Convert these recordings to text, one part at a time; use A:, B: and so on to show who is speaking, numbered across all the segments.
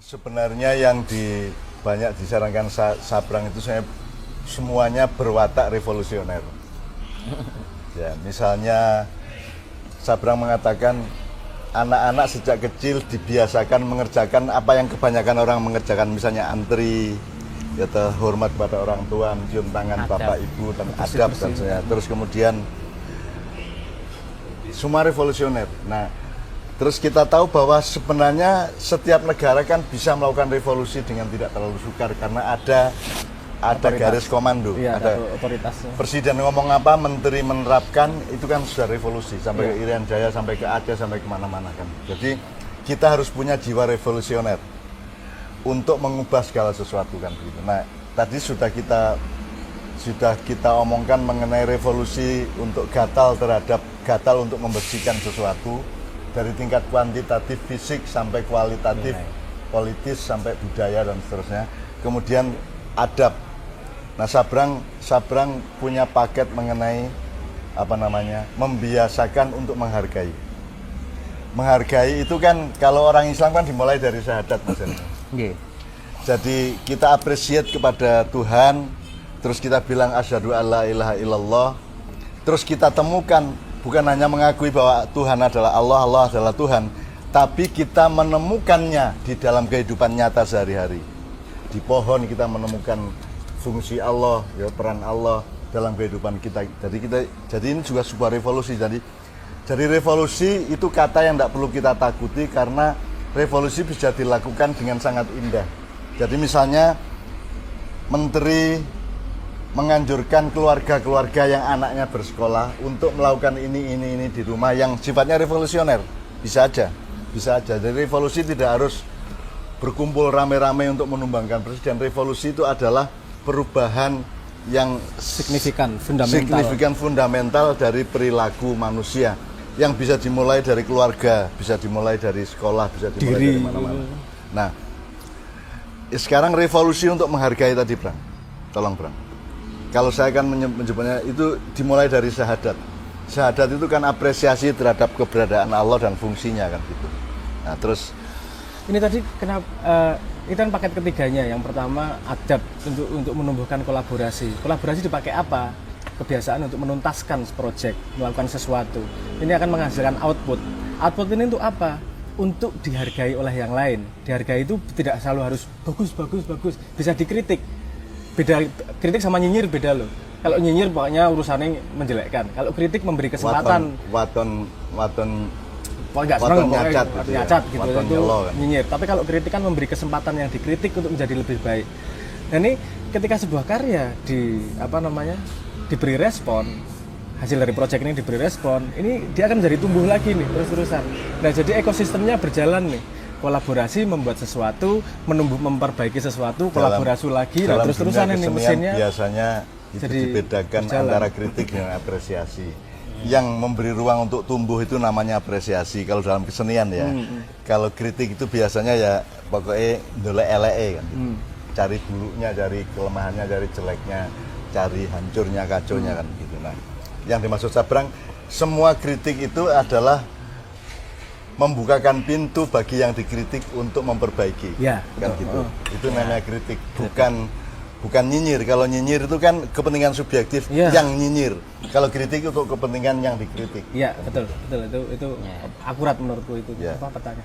A: Sebenarnya yang banyak disarankan Sabrang itu semuanya berwatak revolusioner. Ya, misalnya Sabrang mengatakan anak-anak sejak kecil dibiasakan mengerjakan apa yang kebanyakan orang mengerjakan, misalnya antri, atau hormat pada orang tua, mencium tangan bapak ibu, dan adab dan sebagainya. Terus kemudian semua revolusioner. Nah, terus kita tahu bahwa sebenarnya setiap negara kan bisa melakukan revolusi dengan tidak terlalu sukar karena ada garis komando,
B: iya,
A: ada
B: otoritasnya.
A: Presiden ngomong apa, menteri menerapkan, itu kan sudah revolusi sampai ke Irian Jaya, sampai ke Aceh, sampai kemana-mana kan. Jadi kita harus punya jiwa revolusioner untuk mengubah segala sesuatu kan gitu. Nah, tadi sudah kita omongkan mengenai revolusi untuk gatal untuk membersihkan sesuatu dari tingkat kuantitatif fisik sampai kualitatif politis sampai budaya dan seterusnya. Kemudian adab. Nah, Sabrang punya paket mengenai membiasakan untuk menghargai. Menghargai itu kan kalau orang Islam kan dimulai dari syahadat, Mas. Jadi kita appreciate kepada Tuhan, terus kita bilang asyhadu alla ilaha illallah. Terus kita temukan bukan hanya mengakui bahwa Tuhan adalah Allah, Allah adalah Tuhan, tapi kita menemukannya di dalam kehidupan nyata sehari-hari. Di pohon kita menemukan fungsi Allah, ya, peran Allah dalam kehidupan kita. Jadi ini juga sebuah revolusi. Jadi revolusi itu kata yang tidak perlu kita takuti karena revolusi bisa dilakukan dengan sangat indah. Jadi misalnya menteri menganjurkan keluarga-keluarga yang anaknya bersekolah untuk melakukan ini di rumah yang sifatnya revolusioner. Bisa aja. Jadi revolusi tidak harus berkumpul rame-rame untuk menumbangkan presiden. Revolusi itu adalah perubahan yang
B: signifikan,
A: fundamental dari perilaku manusia yang bisa dimulai dari keluarga, bisa dimulai dari sekolah, bisa dimulai dari mana-mana. Nah, sekarang revolusi untuk menghargai tadi, Bang. Tolong, Bang. Kalau saya akan menyebutnya itu dimulai dari syahadat. Syahadat itu kan apresiasi terhadap keberadaan Allah dan fungsinya kan gitu. Nah, terus
B: ini tadi kenapa itu kan paket ketiganya. Yang pertama adab untuk menumbuhkan kolaborasi. Kolaborasi dipakai apa? Kebiasaan untuk menuntaskan proyek, melakukan sesuatu. Ini akan menghasilkan output. Output ini untuk apa? Untuk dihargai oleh yang lain. Dihargai itu tidak selalu harus bagus. Bisa dikritik. Beda kritik sama nyinyir beda loh. Kalau nyinyir pokoknya urusannya menjelekkan. Kalau kritik memberi kesempatan.
A: Waton
B: nggak seneng nyacat gitu
A: waton
B: itu
A: kan.
B: Nyinyir. Tapi kalau kritik kan memberi kesempatan yang dikritik untuk menjadi lebih baik. Dan ini ketika sebuah karya diberi respon, hasil dari proyek ini diberi respon, ini dia akan menjadi tumbuh lagi nih terus-terusan. Nah, jadi ekosistemnya berjalan nih. Kolaborasi membuat sesuatu, memperbaiki sesuatu, kolaborasi lagi, dan terus-terusan ini mesinnya.
A: Biasanya itu dibedakan antara kritik dan apresiasi. Yang memberi ruang untuk tumbuh itu namanya apresiasi kalau dalam kesenian ya. Kalau kritik itu biasanya ya pokoknya ndolek eleke kan. Cari buruknya, cari kelemahannya, cari jeleknya, cari hancurnya, kacaunya kan gitu. Nah, yang dimaksud Sabrang, semua kritik itu adalah membukakan pintu bagi yang dikritik untuk memperbaiki.
B: Ya,
A: kan gitu. Itu namanya kritik, bukan nyinyir. Kalau nyinyir itu kan kepentingan subjektif yang nyinyir. Kalau kritik itu kepentingan yang dikritik.
B: Iya, betul. Itu akurat menurutku itu.
A: Ya.
B: Apa petanya?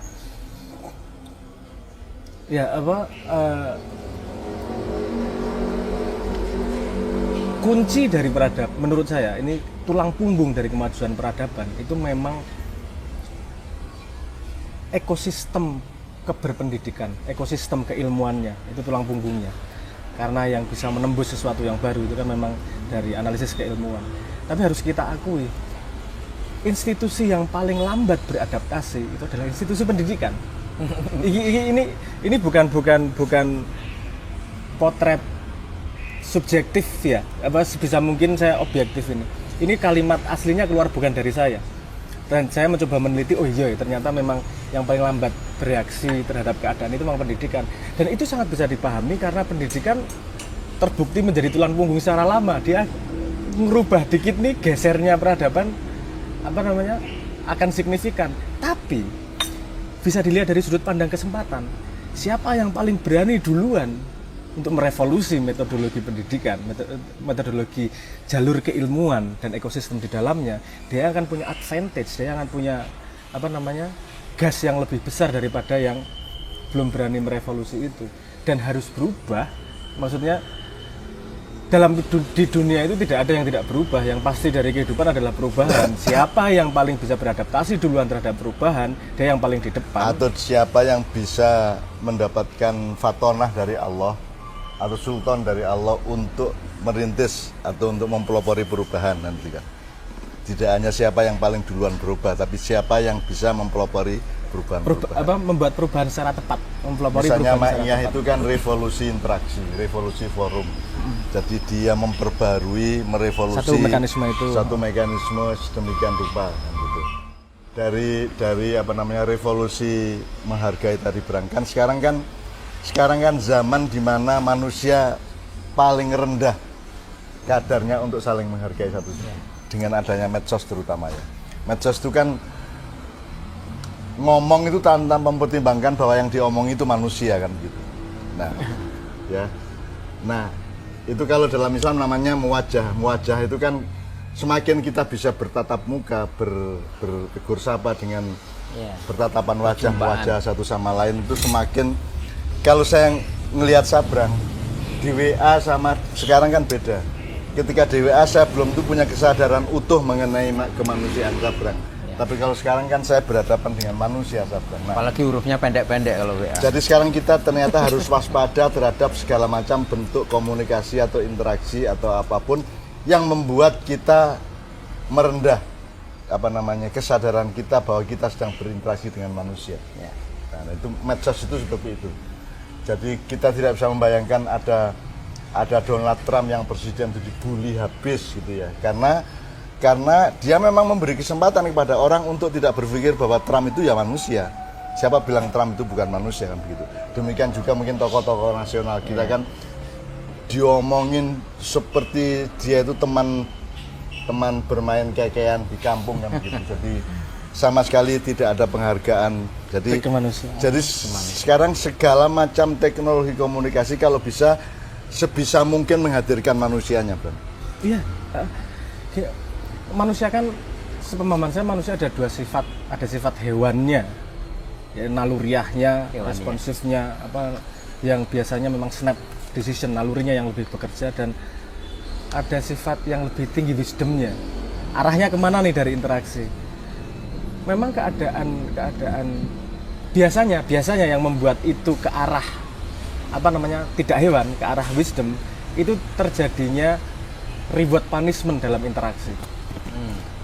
B: Kunci dari peradaban menurut saya, ini tulang punggung dari kemajuan peradaban itu memang ekosistem keberpendidikan, ekosistem keilmuannya, itu tulang punggungnya. Karena yang bisa menembus sesuatu yang baru itu kan memang dari analisis keilmuan. Tapi harus kita akui, institusi yang paling lambat beradaptasi itu adalah institusi pendidikan. Ini bukan potret subjektif ya, sebisa mungkin saya objektif ini. Ini kalimat aslinya keluar bukan dari saya. Dan saya mencoba meneliti, ternyata memang yang paling lambat bereaksi terhadap keadaan itu memang pendidikan. Dan itu sangat bisa dipahami karena pendidikan terbukti menjadi tulang punggung secara lama. Dia merubah dikit nih, gesernya peradaban akan signifikan. Tapi bisa dilihat dari sudut pandang kesempatan. siapa yang paling berani duluan untuk merevolusi metodologi pendidikan, metodologi jalur keilmuan dan ekosistem di dalamnya, dia akan punya advantage, dia akan punya gas yang lebih besar daripada yang belum berani merevolusi itu. Dan harus berubah, maksudnya di dunia itu tidak ada yang tidak berubah, yang pasti dari kehidupan adalah perubahan. Siapa yang paling bisa beradaptasi duluan terhadap perubahan, dia yang paling di depan.
A: Atau siapa yang bisa mendapatkan fatonah dari Allah atau sultan dari Allah untuk merintis atau untuk mempelopori perubahan nanti kan. Tidak hanya siapa yang paling duluan berubah, tapi siapa yang bisa mempelopori perubahan.
B: Membuat perubahan secara tepat, mempelopori
A: misalnya
B: perubahan
A: Ma'iyah itu kan revolusi interaksi, revolusi forum. Jadi dia memperbarui, merevolusi satu mekanisme sedemikian rupa kan gitu. Dari revolusi menghargai tadi berangkat, sekarang kan zaman di mana manusia paling rendah kadarnya untuk saling menghargai satu sama lain. Dengan adanya medsos terutama ya. Medsos itu kan ngomong itu tanpa mempertimbangkan bahwa yang diomong itu manusia kan gitu. Nah, ya. Nah, itu kalau dalam Islam namanya muwajah. Muwajah itu kan semakin kita bisa bertatap muka, bertegur sapa dengan bertatapan wajah satu sama lain, itu semakin. Kalau saya ngelihat Sabrang di WA sama sekarang kan beda. Ketika di WA saya belum tuh punya kesadaran utuh mengenai kemanusiaan Sabrang. Tapi kalau sekarang kan saya berhadapan dengan manusia Sabrang. Nah,
C: apalagi hurufnya pendek-pendek kalau WA.
A: Jadi sekarang kita ternyata harus waspada terhadap segala macam bentuk komunikasi atau interaksi atau apapun yang membuat kita merendah kesadaran kita bahwa kita sedang berinteraksi dengan manusia. Nah, itu medsos itu seperti itu. Jadi kita tidak bisa membayangkan ada Donald Trump yang presiden itu dibully habis gitu ya. Karena dia memang memberi kesempatan kepada orang untuk tidak berpikir bahwa Trump itu ya manusia. Siapa bilang Trump itu bukan manusia kan begitu. Demikian juga mungkin tokoh-tokoh nasional kita kan diomongin seperti dia itu teman bermain kekean di kampung kan begitu. Jadi sama sekali tidak ada penghargaan. Jadi sekarang segala macam teknologi komunikasi kalau bisa sebisa mungkin menghadirkan manusianya, Bang.
B: Iya. Manusia kan, sepemahaman saya manusia ada dua sifat. Ada sifat hewannya, ya, naluriahnya, responsifnya, yang biasanya memang snap decision, nalurinya yang lebih bekerja, dan ada sifat yang lebih tinggi wisdomnya. Arahnya kemana nih dari interaksi? Memang keadaan biasanya yang membuat itu ke arah tidak hewan, ke arah wisdom, itu terjadinya reward punishment dalam interaksi.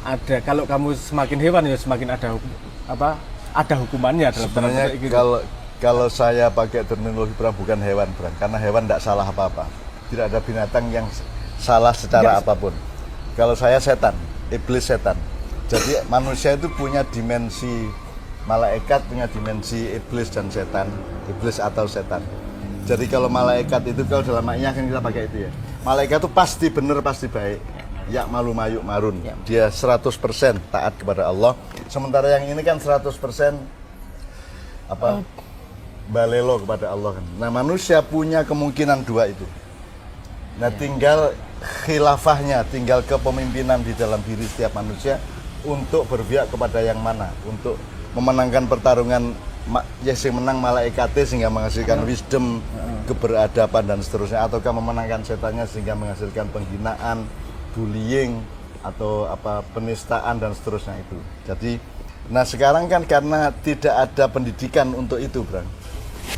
B: Ada, kalau kamu semakin hewan ya semakin ada hukumannya dalam
A: sebenarnya gitu. Kalau saya pakai terminologi bukan hewan, karena hewan tidak salah apa-apa. Tidak ada binatang yang salah secara apapun. Kalau saya setan, iblis setan. Jadi manusia itu punya dimensi, malaikat punya dimensi iblis dan setan, iblis atau setan. Jadi kalau malaikat itu, kalau dalam maknanya kan kita pakai itu ya. Malaikat itu pasti benar, pasti baik. Ya malu mayuk marun. Dia 100% taat kepada Allah. Sementara yang ini kan 100% balelo kepada Allah kan. Nah, manusia punya kemungkinan dua itu. Nah, tinggal khilafahnya, tinggal kepemimpinan di dalam diri setiap manusia untuk berpihak kepada yang mana, untuk memenangkan pertarungan yang menang malaikatnya sehingga menghasilkan wisdom, keberadaban dan seterusnya, ataukah memenangkan setannya sehingga menghasilkan penghinaan, bullying atau penistaan dan seterusnya itu. Jadi, nah sekarang kan karena tidak ada pendidikan untuk itu, Bang.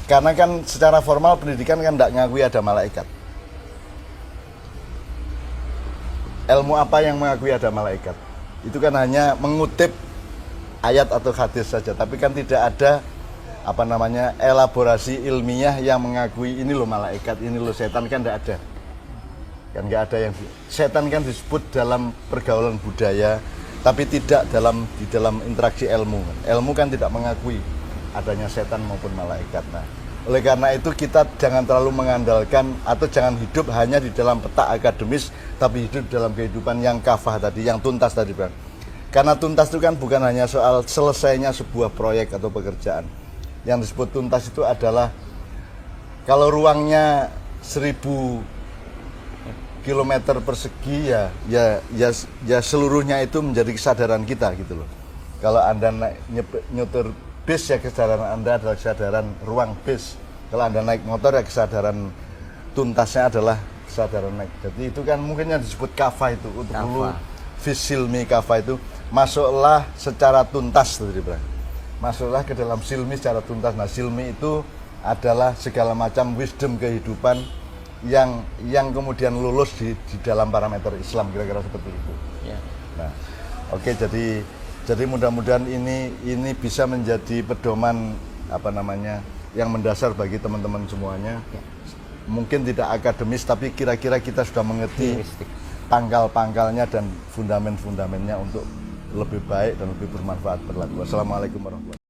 A: Karena kan secara formal pendidikan kan tidak ngakui ada malaikat. Ilmu apa yang mengakui ada malaikat? Itu kan hanya mengutip ayat atau hadis saja, tapi kan tidak ada elaborasi ilmiah yang mengakui ini loh malaikat, ini loh setan, kan tidak ada. Kan nggak ada yang setan kan disebut dalam pergaulan budaya, tapi tidak di dalam interaksi ilmu. Ilmu kan tidak mengakui adanya setan maupun malaikat. Nah, oleh karena itu kita jangan terlalu mengandalkan atau jangan hidup hanya di dalam peta akademis, tapi hidup dalam kehidupan yang kafah tadi, yang tuntas tadi, Bang. Karena tuntas itu kan bukan hanya soal selesainya sebuah proyek atau pekerjaan, Yang disebut tuntas itu adalah kalau ruangnya 1000 kilometer persegi ya seluruhnya itu menjadi kesadaran kita gitu loh. Kalau Anda nyetir bis ya kesadaran Anda adalah kesadaran ruang bis. Kalau Anda naik motor ya kesadaran tuntasnya adalah kesadaran naik. Jadi itu kan mungkin yang disebut kafah itu untuk dulu Fisilmi kafah itu masuklah secara tuntas tadi Bang. Masuklah ke dalam silmi secara tuntas. Nah, silmi itu adalah segala macam wisdom kehidupan yang kemudian lulus di dalam parameter Islam, kira-kira seperti itu.
C: Ya.
A: Nah, oke, jadi mudah-mudahan ini bisa menjadi pedoman yang mendasar bagi teman-teman semuanya.
C: Ya.
A: Mungkin tidak akademis, tapi kira-kira kita sudah mengerti pangkal-pangkalnya dan fundamennya untuk lebih baik dan lebih bermanfaat berlaku. Wassalamualaikum warahmatullahi wabarakatuh.